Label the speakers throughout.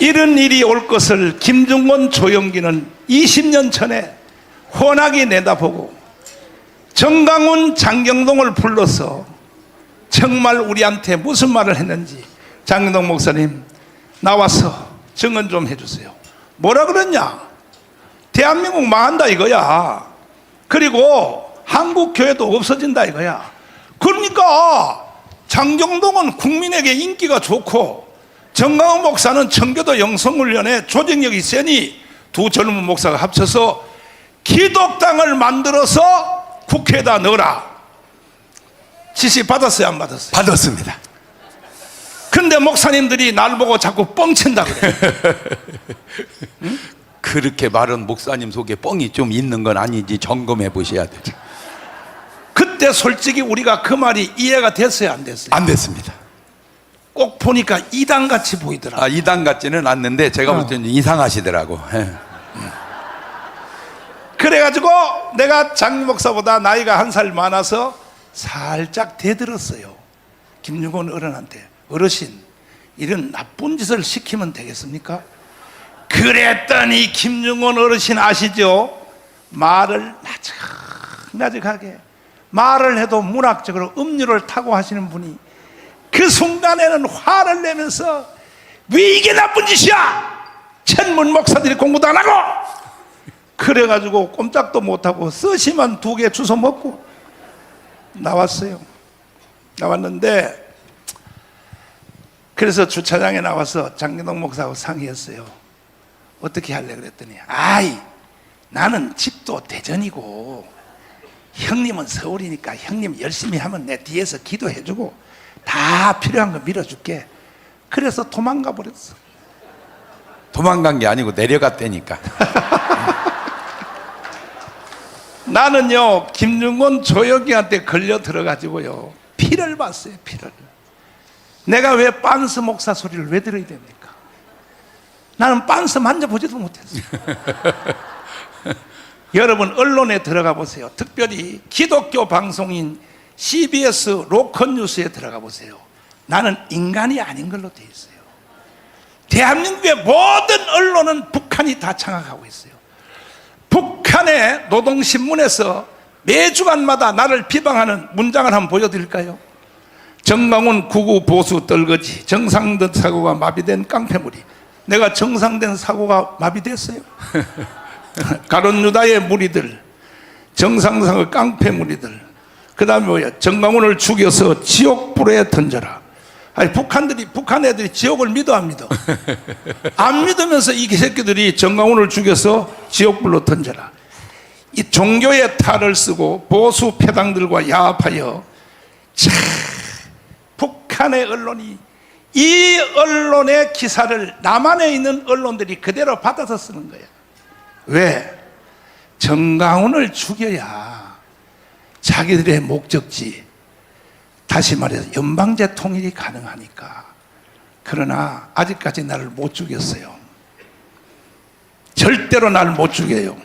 Speaker 1: 이런 일이 올 것을 김중곤, 조영기는 20년 전에 훤하게 내다보고 정강훈, 장경동을 불러서 정말 우리한테 무슨 말을 했는지 장경동 목사님 나와서 증언 좀 해주세요. 뭐라 그랬냐? 대한민국 망한다 이거야. 그리고 한국 교회도 없어진다 이거야. 그러니까 장경동은 국민에게 인기가 좋고 정강훈 목사는 청교도 영성훈련에 조직력이 세니 두 젊은 목사가 합쳐서 기독당을 만들어서 국회에다 넣어라. 지시 받았어요, 안 받았어요?
Speaker 2: 받았습니다.
Speaker 1: 근데 목사님들이 날 보고 자꾸 뻥친다 그래.
Speaker 2: 응? 그렇게 말은 목사님 속에 뻥이 좀 있는 건 아닌지 점검해 보셔야 되죠.
Speaker 1: 그때 솔직히 우리가 그 말이 이해가 됐어요, 안 됐어요?
Speaker 2: 안 됐습니다.
Speaker 1: 꼭 보니까 이단같이 보이더라.
Speaker 2: 이단 같지는 않는데 제가 볼 때는 이상하시더라고.
Speaker 1: 그래가지고 내가 장 목사보다 나이가 한 살 많아서 살짝 대들었어요. 김중곤 어른한테. 어르신, 이런 나쁜 짓을 시키면 되겠습니까? 그랬더니 김중곤 어르신 아시죠? 말을 나직나직하게 말을 해도 문학적으로 음료를 타고 하시는 분이 그 순간에는 화를 내면서 왜 이게 나쁜 짓이야? 천문 목사들이 공부도 안 하고! 그래가지고 꼼짝도 못하고 쓰시만 2개 주워 먹고 나왔어요. 나왔는데 그래서 주차장에 나와서 장경동 목사하고 상의했어요. 어떻게 할래 그랬더니 아이 나는 집도 대전이고 형님은 서울이니까 형님 열심히 하면 내 뒤에서 기도해주고 다 필요한 거 밀어줄게. 그래서 도망가 버렸어.
Speaker 2: 도망간 게 아니고 내려갔다니까.
Speaker 1: 나는요 김중곤, 조영기한테 걸려 들어가지고요 피를 봤어요. 피를. 내가 왜 빤스 목사 소리를 왜 들어야 됩니까? 나는 빤스 만져보지도 못했어요. 여러분 언론에 들어가 보세요. 특별히 기독교 방송인 CBS 로컬뉴스에 들어가 보세요. 나는 인간이 아닌 걸로 돼 있어요. 대한민국의 모든 언론은 북한이 다 장악하고 있어요. 북한의 노동신문에서 매주간마다 나를 비방하는 문장을 한번 보여드릴까요? 정강훈 구구 보수 떨거지, 정상된 사고가 마비된 깡패무리. 내가 정상된 사고가 마비됐어요? 가룟 유다의 무리들, 정상상의 깡패무리들, 그 다음에 뭐야? 정강훈을 죽여서 지옥불에 던져라. 아니 북한 애들이 지옥을 믿어 안 믿어? 안 믿으면서 이 새끼들이 정강훈을 죽여서 지옥불로 던져라. 이 종교의 탈을 쓰고 보수 패당들과 야합하여 북한의 언론이 이 언론의 기사를 남한에 있는 언론들이 그대로 받아서 쓰는 거야. 왜? 정강훈을 죽여야 자기들의 목적지, 다시 말해서 연방제 통일이 가능하니까. 그러나 아직까지 나를 못 죽였어요. 절대로 나를 못 죽여요.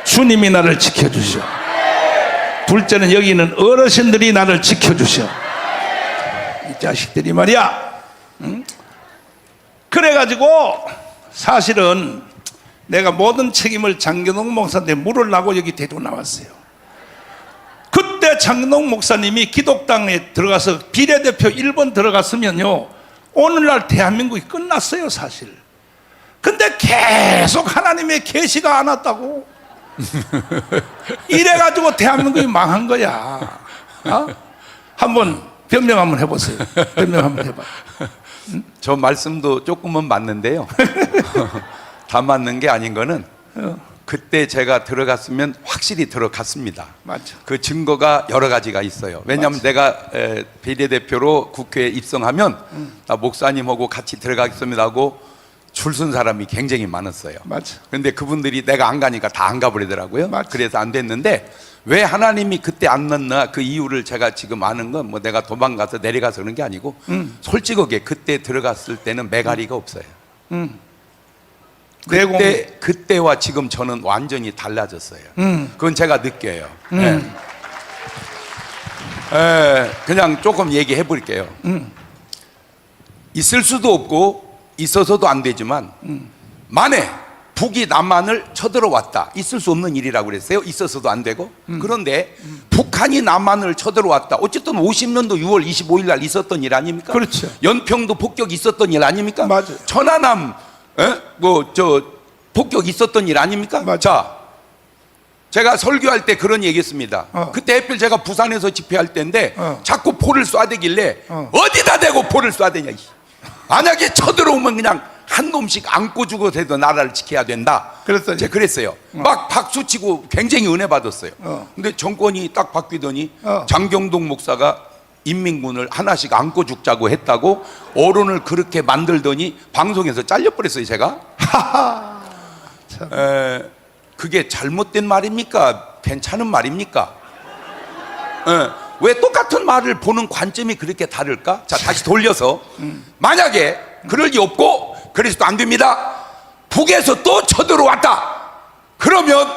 Speaker 1: 주님이 나를 지켜주셔. 둘째는 여기 있는 어르신들이 나를 지켜주셔. 이 자식들이 말이야. 응? 그래가지고 사실은 내가 모든 책임을 장경동 목사한테 물으려고 여기 데리고 나왔어요. 그때 장경동 목사님이 기독당에 들어가서 비례대표 1번 들어갔으면요 오늘날 대한민국이 끝났어요 사실. 근데 계속 하나님의 계시가 안 왔다고. 이래가지고 대한민국이 망한 거야. 어? 한번 변명 한번 해보세요. 변명 한번 해봐.
Speaker 2: 응? 저 말씀도 조금은 맞는데요. 다 맞는 게 아닌 거는 그때 제가 들어갔으면 확실히 들어갔습니다.
Speaker 1: 맞죠.
Speaker 2: 그 증거가 여러 가지가 있어요. 왜냐하면
Speaker 1: 맞죠.
Speaker 2: 내가 비례대표로 국회에 입성하면 나 목사님하고 같이 들어가겠습니다 하고 줄 쓴 사람이 굉장히 많았어요.
Speaker 1: 맞죠.
Speaker 2: 그런데 그분들이 내가 안 가니까 다 안 가버리더라고요.
Speaker 1: 맞죠.
Speaker 2: 그래서 안 됐는데 왜 하나님이 그때 안 넣나 그 이유를 제가 지금 아는 건 뭐 내가 도망가서 내려가서 그런 게 아니고 솔직하게 그때 들어갔을 때는 매가리가 없어요. 그때와 지금 저는 완전히 달라졌어요. 그건 제가 느껴요. 그냥 조금 얘기해 볼게요. 있을 수도 없고 있어서도 안 되지만 만에 북이 남한을 쳐들어왔다. 있을 수 없는 일이라고 그랬어요. 있어서도 안 되고. 그런데 북한이 남한을 쳐들어왔다. 어쨌든 50년도 6월 25일 날 있었던 일 아닙니까?
Speaker 1: 그렇죠.
Speaker 2: 연평도 폭격이 있었던 일 아닙니까?
Speaker 1: 맞아요.
Speaker 2: 천안함 폭격 있었던 일 아닙니까?
Speaker 1: 맞아요.
Speaker 2: 자, 제가 설교할 때 그런 얘기했습니다. 그때 하필 제가 부산에서 집회할 때인데 자꾸 포를 쏴대길래 어디다 대고 포를 쏴대냐. 만약에 쳐들어오면 그냥 한 놈씩 안고 죽어도 나라를 지켜야 된다.
Speaker 1: 그랬더니?
Speaker 2: 제가 그랬어요. 막 박수치고 굉장히 은혜 받았어요. 근데 정권이 딱 바뀌더니 장경동 목사가 인민군을 하나씩 안고 죽자고 했다고 어론을 그렇게 만들더니 방송에서 잘려버렸어요. 제가. 그게 잘못된 말입니까? 괜찮은 말입니까? 왜 똑같은 말을 보는 관점이 그렇게 다를까? 자, 다시 돌려서 만약에 그럴 리 없고 그래서도 안 됩니다. 북에서 또 쳐들어왔다. 그러면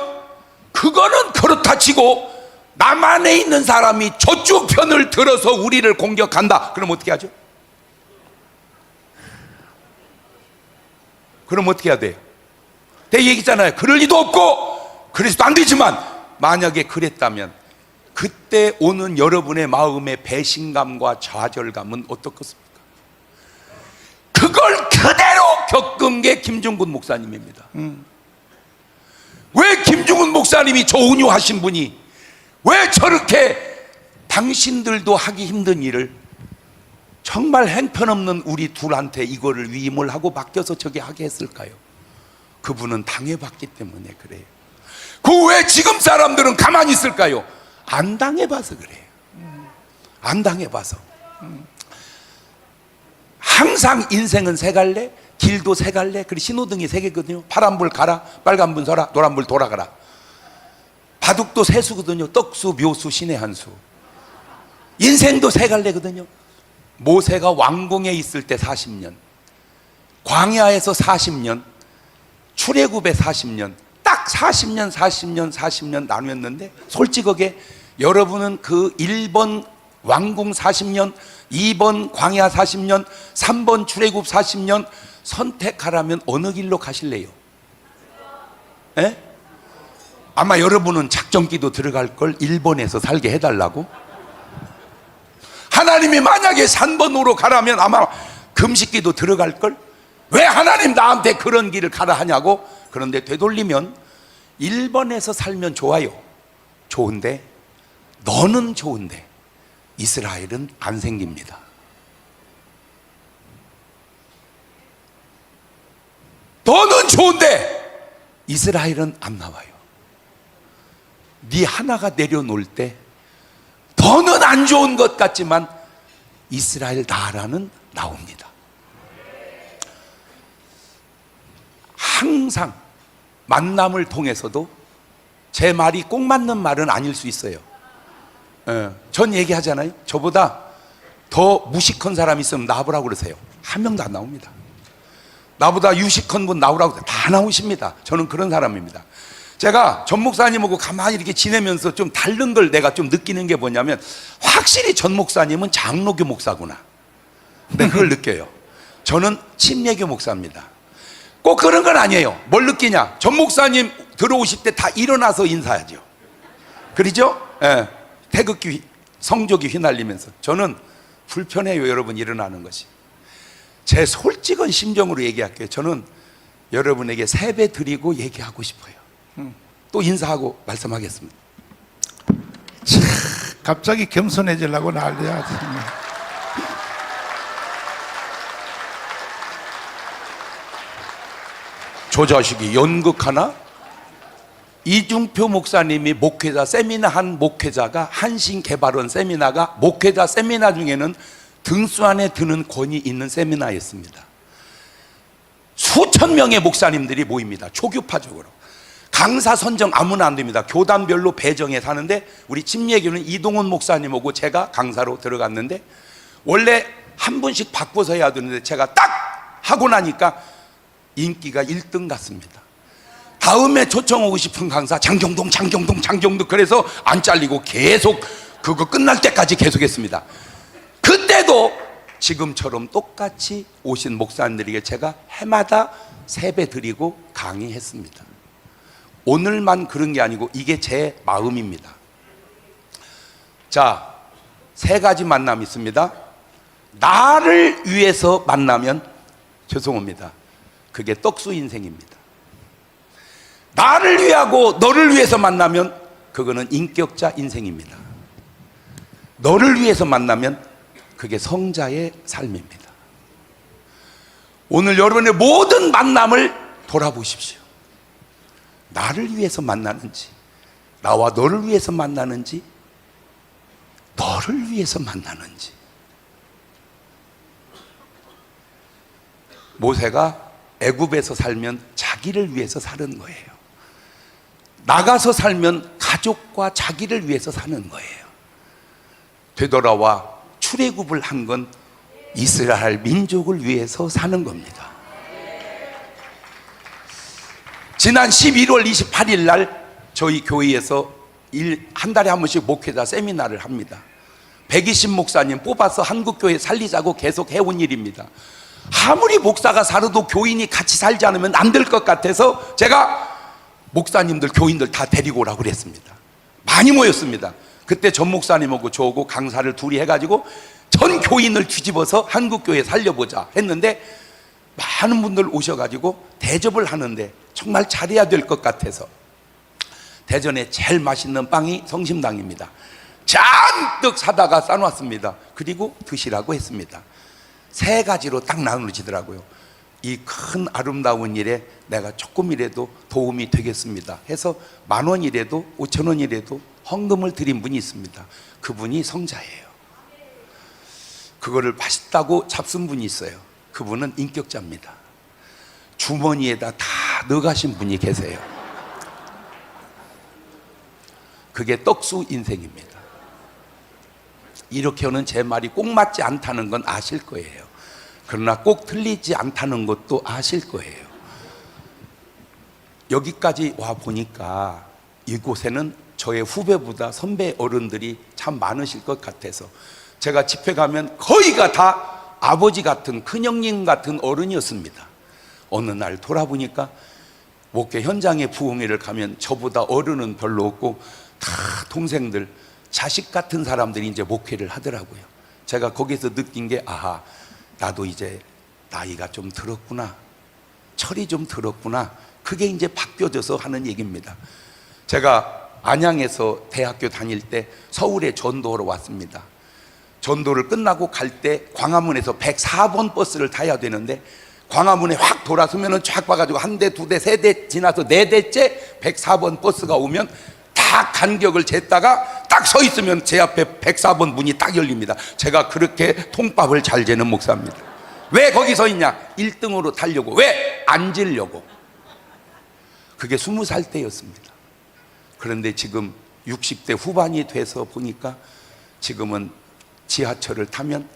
Speaker 2: 그거는 그렇다 치고 남한에 있는 사람이 저쪽 편을 들어서 우리를 공격한다. 그럼 어떻게 하죠? 그럼 어떻게 해야 돼요? 내 얘기잖아요. 그럴 리도 없고 그래서도 안 되지만 만약에 그랬다면 그때 오는 여러분의 마음의 배신감과 좌절감은 어떻겠습니까? 그걸 그대로 겪은 게 김중근 목사님입니다. 왜 김중근 목사님이 저 온유하신 분이 왜 저렇게 당신들도 하기 힘든 일을 정말 행편없는 우리 둘한테 이거를 위임을 하고 맡겨서 저게 하게 했을까요? 그분은 당해봤기 때문에 그래요. 그 왜 지금 사람들은 가만히 있을까요? 안 당해봐서 그래요. 안 당해봐서. 항상 인생은 세 갈래, 길도 세 갈래, 그리고 신호등이 세 개거든요. 파란불 가라, 빨간불 서라, 노란불 돌아가라. 바둑도 세 수거든요. 떡수, 묘수, 신의 한 수. 인생도 세 갈래거든요. 모세가 왕궁에 있을 때 40년, 광야에서 40년, 출애굽에 40년, 딱 40년 나누었는데 솔직하게 여러분은 그 1번 왕궁 40년, 2번 광야 40년, 3번 출애굽 40년 선택하라면 어느 길로 가실래요? 에? 아마 여러분은 작전기도 들어갈 걸 1번에서 살게 해달라고? 하나님이 만약에 3번으로 가라면 아마 금식기도 들어갈 걸? 왜 하나님 나한테 그런 길을 가라 하냐고? 그런데 되돌리면 1번에서 살면 좋아요. 좋은데 너는 좋은데 이스라엘은 안 생깁니다. 너는 좋은데 이스라엘은 안 나와요. 네 하나가 내려놓을 때 너는 안 좋은 것 같지만 이스라엘 나라는 나옵니다. 항상 만남을 통해서도 제 말이 꼭 맞는 말은 아닐 수 있어요. 전 얘기하잖아요. 저보다 더 무식한 사람 있으면 나보라고 그러세요. 한 명도 안 나옵니다. 나보다 유식한 분 나오라고 다 나오십니다. 저는 그런 사람입니다. 제가 전 목사님하고 가만히 이렇게 지내면서 좀 다른 걸 내가 좀 느끼는 게 뭐냐면 확실히 전 목사님은 장로교 목사구나. 근데 그걸 느껴요. 저는 침례교 목사입니다. 꼭 그런 건 아니에요. 뭘 느끼냐? 전 목사님 들어오실 때 다 일어나서 인사하죠. 그러죠? 예. 태극기, 성적이 휘날리면서. 저는 불편해요, 여러분 일어나는 것이. 제 솔직한 심정으로 얘기할게요. 저는 여러분에게 세배 드리고 얘기하고 싶어요. 또 인사하고 말씀하겠습니다.
Speaker 1: 참, 갑자기 겸손해지려고 난리야.
Speaker 2: 저 자식이 연극하나? 이중표 목사님이 목회자 세미나 한 목회자가 한신개발원 세미나가 목회자 세미나 중에는 등수 안에 드는 권위 있는 세미나였습니다. 수천 명의 목사님들이 모입니다. 초교파적으로. 강사 선정 아무나 안 됩니다. 교단별로 배정해 사는데 우리 침례교는 이동훈 목사님하고 제가 강사로 들어갔는데 원래 한 분씩 바꿔서 해야 되는데 제가 딱 하고 나니까 인기가 1등 같습니다. 다음에 초청하고 싶은 강사 장경동 그래서 안 잘리고 계속 그거 끝날 때까지 계속했습니다. 그때도 지금처럼 똑같이 오신 목사님들에게 제가 해마다 세배 드리고 강의했습니다. 오늘만 그런 게 아니고 이게 제 마음입니다. 자, 세 가지 만남이 있습니다. 나를 위해서 만나면 죄송합니다. 그게 떡수 인생입니다. 나를 위하고 너를 위해서 만나면 그거는 인격자 인생입니다. 너를 위해서 만나면 그게 성자의 삶입니다. 오늘 여러분의 모든 만남을 돌아보십시오. 나를 위해서 만나는지, 나와 너를 위해서 만나는지, 너를 위해서 만나는지. 모세가 애굽에서 살면 자기를 위해서 사는 거예요. 나가서 살면 가족과 자기를 위해서 사는 거예요. 되돌아와 출애굽을 한 건 이스라엘 민족을 위해서 사는 겁니다. 지난 11월 28일 날 저희 교회에서 한 달에 한 번씩 목회자 세미나를 합니다. 120 목사님 뽑아서 한국교회 살리자고 계속 해온 일입니다. 아무리 목사가 살아도 교인이 같이 살지 않으면 안 될 것 같아서 제가 목사님들, 교인들 다 데리고 오라고 그랬습니다. 많이 모였습니다. 그때 전 목사님하고 저하고 강사를 둘이 해가지고 전 교인을 뒤집어서 한국교회 살려보자 했는데 많은 분들 오셔가지고 대접을 하는데 정말 잘해야 될 것 같아서 대전에 제일 맛있는 빵이 성심당입니다. 잔뜩 사다가 싸놨습니다. 그리고 드시라고 했습니다. 세 가지로 딱 나누어지더라고요. 이 큰 아름다운 일에 내가 조금이라도 도움이 되겠습니다 해서 10,000원이라도 5,000원이라도 헌금을 드린 분이 있습니다. 그분이 성자예요. 그거를 맛있다고 잡순 분이 있어요. 그분은 인격자입니다. 주머니에다 다 넣어가신 분이 계세요. 그게 떡수 인생입니다. 이렇게는 제 말이 꼭 맞지 않다는 건 아실 거예요. 그러나 꼭 틀리지 않다는 것도 아실 거예요. 여기까지 와 보니까 이곳에는 저의 후배보다 선배 어른들이 참 많으실 것 같아서 제가 집회 가면 거의가 다 아버지 같은 큰형님 같은 어른이었습니다. 어느 날 돌아보니까 목회 현장에 부흥회를 가면 저보다 어른은 별로 없고 다 동생들, 자식 같은 사람들이 이제 목회를 하더라고요. 제가 거기서 느낀 게 아하, 나도 이제 나이가 좀 들었구나, 철이 좀 들었구나. 그게 이제 바뀌어져서 하는 얘기입니다. 제가 안양에서 대학교 다닐 때 서울에 전도하러 왔습니다. 전도를 끝나고 갈 때 광화문에서 104번 버스를 타야 되는데 광화문에 확 돌아서면 쫙 봐가지고 한 대, 두 대, 세 대 지나서 네 대째 104번 버스가 오면 딱 간격을 쟀다가 딱 서 있으면 제 앞에 104번 문이 딱 열립니다. 제가 그렇게 통밥을 잘 재는 목사입니다. 왜 거기 서 있냐? 1등으로 타려고. 왜? 앉으려고. 그게 20살 때였습니다. 그런데 지금 60대 후반이 돼서 보니까 지금은 지하철을 타면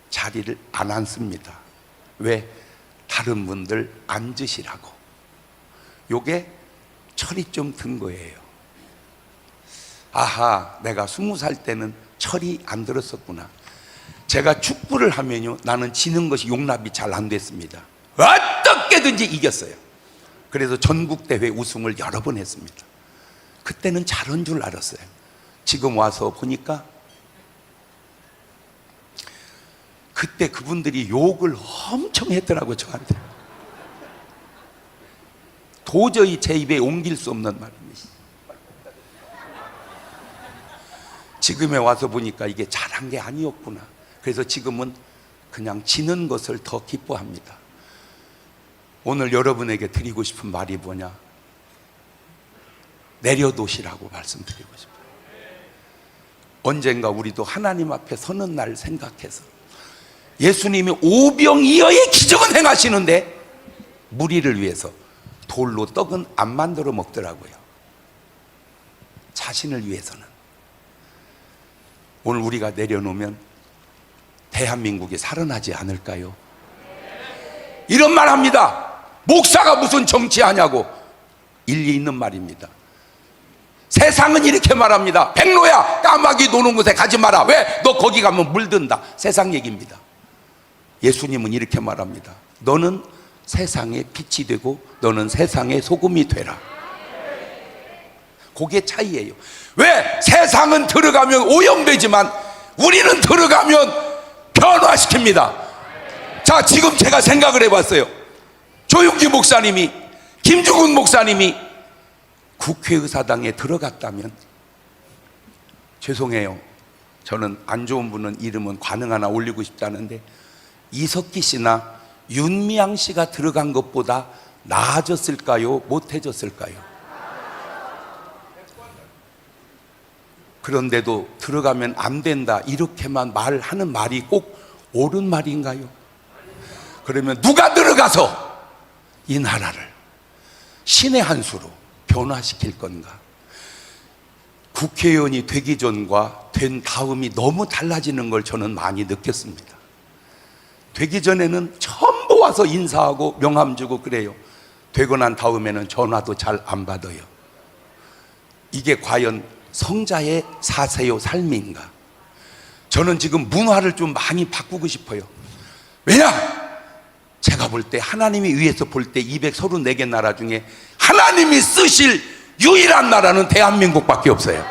Speaker 2: 자리를 안 앉습니다. 왜? 다른 분들 앉으시라고. 요게 철이 좀 든 거예요. 아하, 내가 20살 때는 철이 안 들었었구나. 제가 축구를 하면요, 나는 지는 것이 용납이 잘 안 됐습니다. 어떻게든지 이겼어요. 그래서 전국대회 우승을 여러 번 했습니다. 그때는 잘한 줄 알았어요. 지금 와서 보니까 그때 그분들이 욕을 엄청 했더라고요, 저한테. 도저히 제 입에 옮길 수 없는 말입니다. 지금에 와서 보니까 이게 잘한 게 아니었구나. 그래서 지금은 그냥 지는 것을 더 기뻐합니다. 오늘 여러분에게 드리고 싶은 말이 뭐냐? 내려놓으시라고 말씀드리고 싶어요. 언젠가 우리도 하나님 앞에 서는 날 생각해서 예수님이 오병이어의 기적은 행하시는데 무리를 위해서 돌로 떡은 안 만들어 먹더라고요. 자신을 위해서는. 오늘 우리가 내려놓으면 대한민국이 살아나지 않을까요? 이런 말 합니다. 목사가 무슨 정치하냐고. 일리 있는 말입니다. 세상은 이렇게 말합니다. 백로야, 까마귀 노는 곳에 가지 마라. 왜? 너 거기 가면 물든다. 세상 얘기입니다. 예수님은 이렇게 말합니다. 너는 세상의 빛이 되고 너는 세상의 소금이 되라. 그게 차이예요. 왜? 세상은 들어가면 오염되지만 우리는 들어가면 변화시킵니다. 자, 지금 제가 생각을 해봤어요. 조용기 목사님이, 김중훈 목사님이 국회의사당에 들어갔다면, 죄송해요, 저는 안 좋은 분은 이름은 관흥 하나 올리고 싶다는데, 이석기 씨나 윤미향 씨가 들어간 것보다 나아졌을까요? 못해졌을까요? 그런데도 들어가면 안 된다 이렇게만 말하는 말이 꼭 옳은 말인가요? 그러면 누가 들어가서 이 나라를 신의 한 수로 변화시킬 건가? 국회의원이 되기 전과 된 다음이 너무 달라지는 걸 저는 많이 느꼈습니다. 되기 전에는 전부 와서 인사하고 명함 주고 그래요. 되고 난 다음에는 전화도 잘 안 받아요. 이게 과연 성자의 사세요 삶인가? 저는 지금 문화를 좀 많이 바꾸고 싶어요. 왜냐? 제가 볼 때, 하나님이 위에서 볼 때 234개 나라 중에 하나님이 쓰실 유일한 나라는 대한민국밖에 없어요.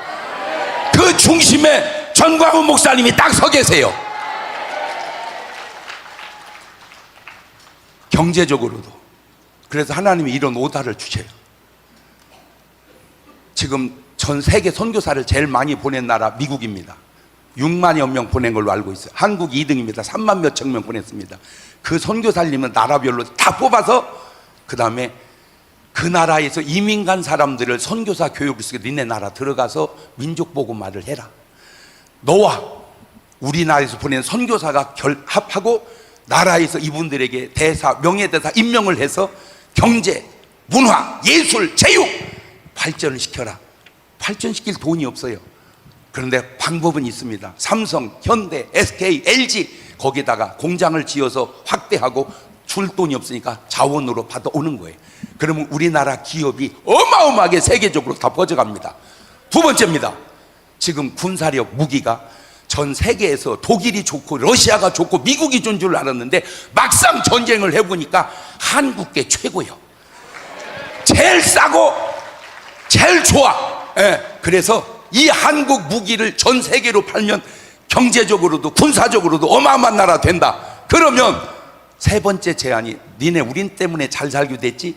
Speaker 2: 그 중심에 전광훈 목사님이 딱 서 계세요. 경제적으로도. 그래서 하나님이 이런 오다를 주세요. 지금 전 세계 선교사를 제일 많이 보낸 나라 미국입니다. 6만여 명 보낸 걸로 알고 있어요. 한국이 2등입니다. 3만 몇천 명 보냈습니다. 그 선교사님은 나라별로 다 뽑아서 그 다음에 그 나라에서 이민 간 사람들을 선교사 교육을 시켜 니네 나라 들어가서 민족복음화를 해라. 너와 우리나라에서 보낸 선교사가 결합하고 나라에서 이분들에게 대사, 명예대사 임명을 해서 경제, 문화, 예술, 체육 발전을 시켜라. 발전시킬 돈이 없어요. 그런데 방법은 있습니다. 삼성, 현대, SK, LG 거기다가 공장을 지어서 확대하고 줄 돈이 없으니까 자원으로 받아오는 거예요. 그러면 우리나라 기업이 어마어마하게 세계적으로 다 퍼져갑니다. 두 번째입니다. 지금 군사력, 무기가 전 세계에서 독일이 좋고 러시아가 좋고 미국이 좋은 줄 알았는데 막상 전쟁을 해보니까 한국게 최고예요. 제일 싸고 제일 좋아. 그래서 이 한국 무기를 전 세계로 팔면 경제적으로도 군사적으로도 어마어마한 나라 된다. 그러면 세 번째 제안이, 니네 우린 때문에 잘 살게 됐지,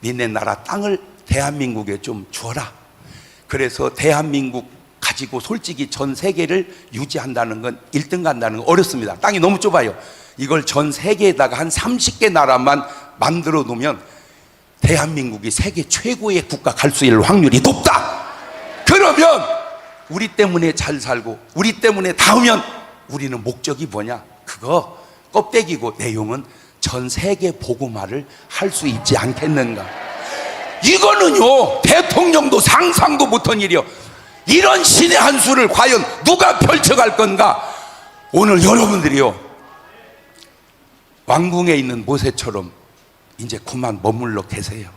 Speaker 2: 니네 나라 땅을 대한민국에 좀 주어라. 그래서 대한민국 가지고 솔직히 전 세계를 유지한다는 건 1등 간다는 건 어렵습니다. 땅이 너무 좁아요. 이걸 전 세계에다가 한 30개 나라만 만들어 놓으면 대한민국이 세계 최고의 국가 갈 수 있을 확률이 높다. 그러면 우리 때문에 잘 살고 우리 때문에 닿으면 우리는 목적이 뭐냐? 그거 껍데기고 내용은 전 세계 복음화를 할 수 있지 않겠는가? 이거는요, 대통령도 상상도 못한 일이요. 이런 신의 한 수를 과연 누가 펼쳐갈 건가? 오늘 여러분들이요, 왕궁에 있는 모세처럼 이제 그만 머물러 계세요.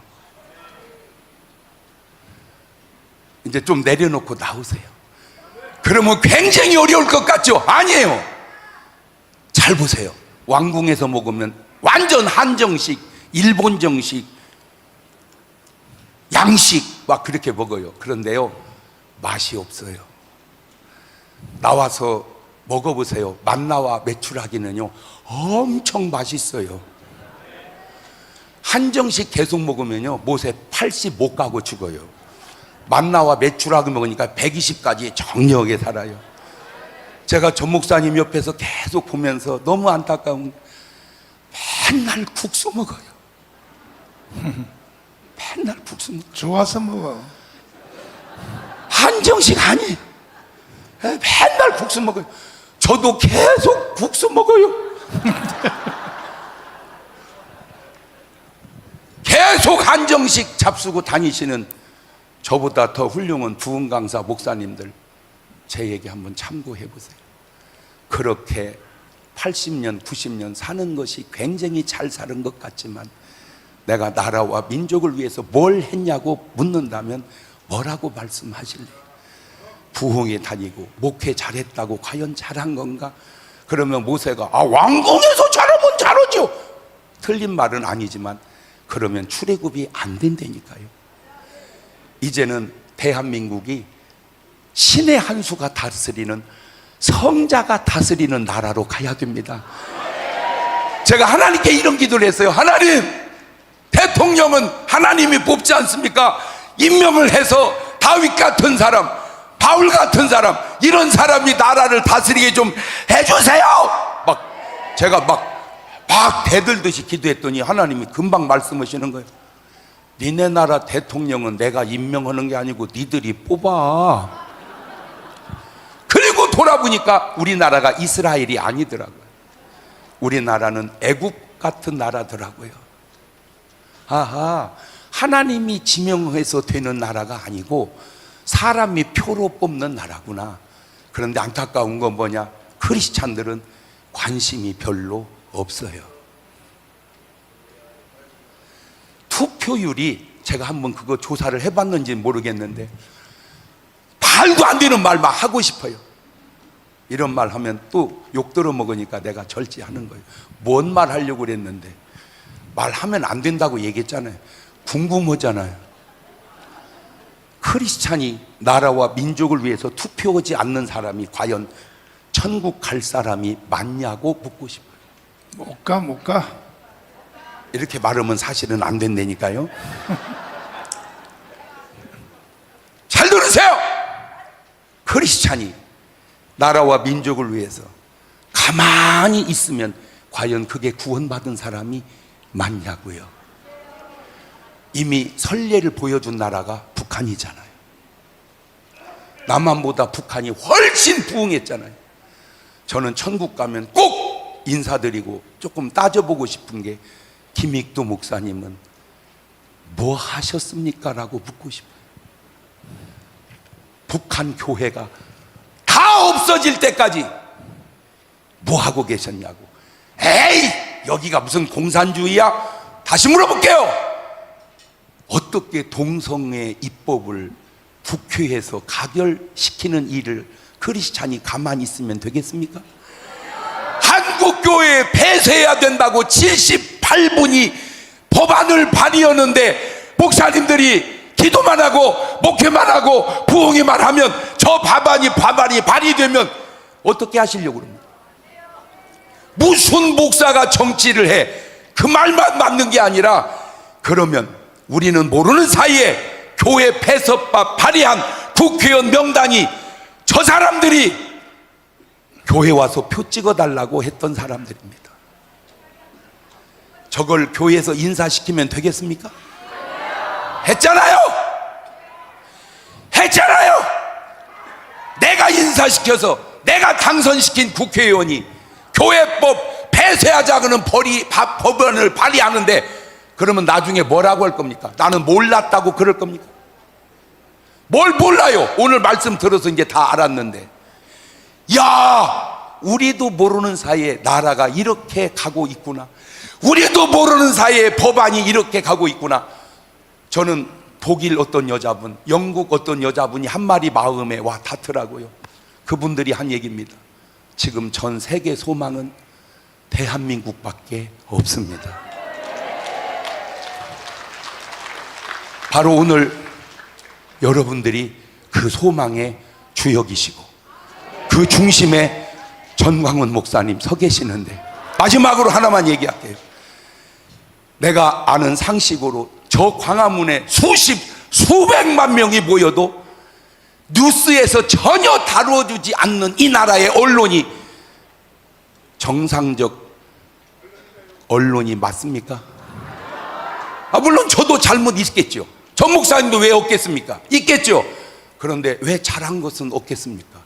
Speaker 2: 이제 좀 내려놓고 나오세요. 그러면 굉장히 어려울 것 같죠? 아니에요. 잘 보세요. 왕궁에서 먹으면 완전 한정식, 일본정식, 양식 막 그렇게 먹어요. 그런데요, 맛이 없어요. 나와서 먹어보세요. 만나와 메추라기는요 엄청 맛있어요. 한정식 계속 먹으면요 모세 80 못 가고 죽어요. 만나와 메추라기 먹으니까 120까지 정력하게 살아요. 제가 전 목사님 옆에서 계속 보면서 너무 안타까운, 맨날 국수 먹어요. 맨날 국수 먹어요.
Speaker 1: 좋아서 먹어.
Speaker 2: 한정식 아니에요. 맨날 국수 먹어요. 저도 계속 국수 먹어요. 계속 한정식 잡수고 다니시는 저보다 더 훌륭한 부흥 강사 목사님들, 제 얘기 한번 참고해 보세요. 그렇게 80년, 90년 사는 것이 굉장히 잘 사는 것 같지만 내가 나라와 민족을 위해서 뭘 했냐고 묻는다면 뭐라고 말씀하실래요? 부흥에 다니고 목회 잘했다고 과연 잘한 건가? 그러면 모세가 왕궁에서 잘하면 잘하죠. 틀린 말은 아니지만 그러면 출애굽이 안 된다니까요. 이제는 대한민국이 신의 한 수가 다스리는, 성자가 다스리는 나라로 가야 됩니다. 제가 하나님께 이런 기도를 했어요. 하나님, 대통령은 하나님이 뽑지 않습니까? 임명을 해서 다윗 같은 사람, 바울 같은 사람, 이런 사람이 나라를 다스리게 좀 해주세요. 제가 막 대들듯이 기도했더니 하나님이 금방 말씀하시는 거예요. 니네 나라 대통령은 내가 임명하는 게 아니고 니들이 뽑아. 그리고 돌아보니까 우리나라가 이스라엘이 아니더라고요. 우리나라는 애국 같은 나라더라고요. 아하, 하나님이 지명해서 되는 나라가 아니고 사람이 표로 뽑는 나라구나. 그런데 안타까운 건 뭐냐? 크리스찬들은 관심이 별로 없어요. 투표율이, 제가 한번 그거 조사를 해봤는지 모르겠는데 말도 안 되는 말 막 하고 싶어요. 이런 말 하면 또 욕 들어 먹으니까 내가 절제하는 거예요. 뭔 말 하려고 그랬는데 말하면 안 된다고 얘기했잖아요. 궁금하잖아요. 크리스찬이 나라와 민족을 위해서 투표하지 않는 사람이 과연 천국 갈 사람이 맞냐고 묻고 싶어요.
Speaker 1: 못 가.
Speaker 2: 이렇게 말하면 사실은 안 된다니까요. 잘 들으세요. 크리스찬이 나라와 민족을 위해서 가만히 있으면 과연 그게 구원받은 사람이 맞냐고요. 이미 선례를 보여준 나라가 북한이잖아요. 남한보다 북한이 훨씬 부흥했잖아요. 저는 천국 가면 꼭 인사드리고 조금 따져보고 싶은 게, 김익도 목사님은 뭐 하셨습니까? 라고 묻고 싶어요. 북한 교회가 다 없어질 때까지 뭐 하고 계셨냐고. 에이, 여기가 무슨 공산주의야? 다시 물어볼게요. 어떻게 동성애 입법을 국회에서 가결시키는 일을 크리스찬이 가만히 있으면 되겠습니까? 한국교회 폐쇄해야 된다고 78분이 법안을 발의하는데 목사님들이 기도만 하고 목회만 하고 부흥회만 하면 저 법안이 발의되면 어떻게 하시려고 그럽니까? 무슨 목사가 정치를 해? 그 말만 맞는 게 아니라, 그러면 우리는 모르는 사이에 교회 폐쇄법 발의한 국회의원 명단이 저 사람들이 교회 와서 표 찍어달라고 했던 사람들입니다. 저걸 교회에서 인사시키면 되겠습니까? 했잖아요. 내가 인사시켜서 내가 당선시킨 국회의원이 교회법 폐쇄하자고는 법안을 발의하는데, 그러면 나중에 뭐라고 할 겁니까? 나는 몰랐다고 그럴 겁니까? 뭘 몰라요? 오늘 말씀 들어서 이제 다 알았는데, 야, 우리도 모르는 사이에 나라가 이렇게 가고 있구나. 우리도 모르는 사이에 법안이 이렇게 가고 있구나. 저는 독일 어떤 여자분, 영국 어떤 여자분이 한 마디 마음에 와 닿더라고요. 그분들이 한 얘기입니다. 지금 전 세계 소망은 대한민국밖에 없습니다. 바로 오늘 여러분들이 그 소망의 주역이시고 그 중심에 전광훈 목사님 서 계시는데, 마지막으로 하나만 얘기할게요. 내가 아는 상식으로 저 광화문에 수백만 명이 모여도 뉴스에서 전혀 다뤄주지 않는 이 나라의 언론이 정상적 언론이 맞습니까? 물론 저도 잘못 있겠죠. 전 목사님도 왜 없겠습니까? 있겠죠. 그런데 왜 잘한 것은 없겠습니까?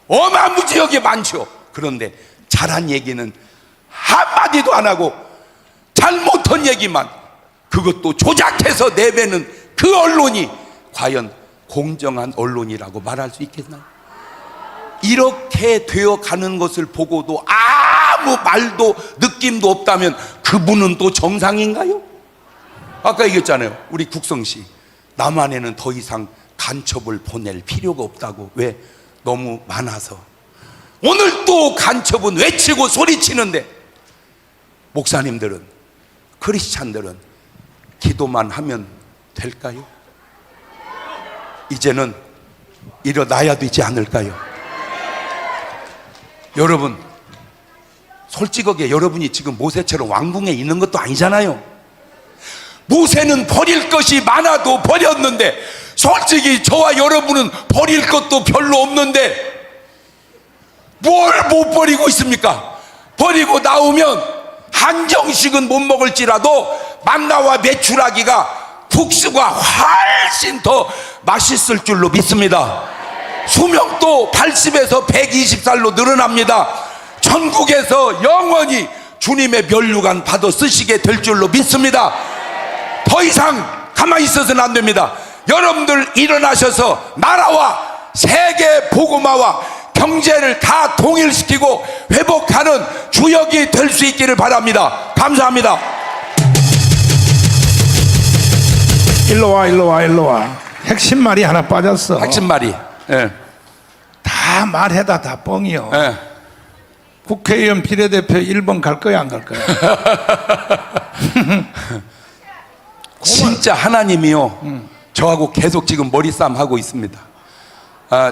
Speaker 2: 어마무지하게 많죠. 그런데 잘한 얘기는 한마디도 안 하고 잘못한 얘기만, 그것도 조작해서 내배는 그 언론이 과연 공정한 언론이라고 말할 수 있겠나요? 이렇게 되어 가는 것을 보고도 아무 말도 느낌도 없다면 그분은 또 정상인가요? 아까 얘기했잖아요. 우리 국성씨, 남한에는 더 이상 간첩을 보낼 필요가 없다고. 왜? 너무 많아서. 오늘 또 간첩은 외치고 소리치는데 목사님들은, 크리스찬들은 기도만 하면 될까요? 이제는 일어나야 되지 않을까요? 여러분, 솔직하게 여러분이 지금 모세처럼 왕궁에 있는 것도 아니잖아요. 모세는 버릴 것이 많아도 버렸는데, 솔직히 저와 여러분은 버릴 것도 별로 없는데 뭘 못 버리고 있습니까? 버리고 나오면 한정식은 못 먹을지라도 만나와 메추라기가 국수가 훨씬 더 맛있을 줄로 믿습니다. 수명도 80에서 120살로 늘어납니다. 천국에서 영원히 주님의 면류관 받아 쓰시게 될 줄로 믿습니다. 더 이상 가만히 있어서는 안 됩니다. 여러분들 일어나셔서 나라와 세계 복음화와 경제를 다 통일시키고 회복하는 주역이 될 수 있기를 바랍니다. 감사합니다.
Speaker 1: 일로 와, 일로 와, 일로 와. 핵심 말이 하나 빠졌어.
Speaker 2: 핵심 말이, 예.
Speaker 1: 다 말해다 다 뻥이요.
Speaker 2: 예.
Speaker 1: 국회의원 비례대표 1번 갈 거야, 안 갈 거야?
Speaker 2: 진짜 하나님이요, 저하고 계속 지금 머리싸움 하고 있습니다.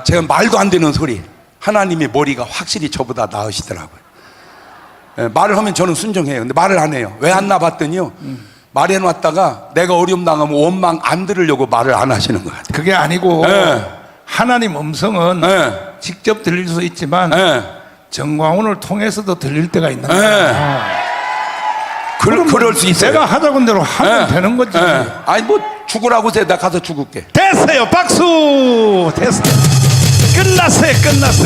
Speaker 2: 제가 말도 안 되는 소리, 하나님이 머리가 확실히 저보다 나으시더라고요. 예, 말을 하면 저는 순종해요. 근데 말을 안 해요. 왜 안 나봤더니요, 말해놨다가 내가 어려움 당하면 원망 안 들으려고 말을 안 하시는 것 같아요.
Speaker 1: 그게 아니고
Speaker 2: 예.
Speaker 1: 하나님 음성은
Speaker 2: 예.
Speaker 1: 직접 들릴 수 있지만
Speaker 2: 예.
Speaker 1: 정광훈을 통해서도 들릴 때가 있는
Speaker 2: 예.
Speaker 1: 거야.
Speaker 2: 그럴 수 있어요.
Speaker 1: 내가 하자는 대로 하면
Speaker 2: 예.
Speaker 1: 되는 거지.
Speaker 2: 예. 아니 뭐 죽으라고 해서 나 가서 죽을게.
Speaker 1: 됐어요. 박수. 됐어. 끝났어요. 끝났어.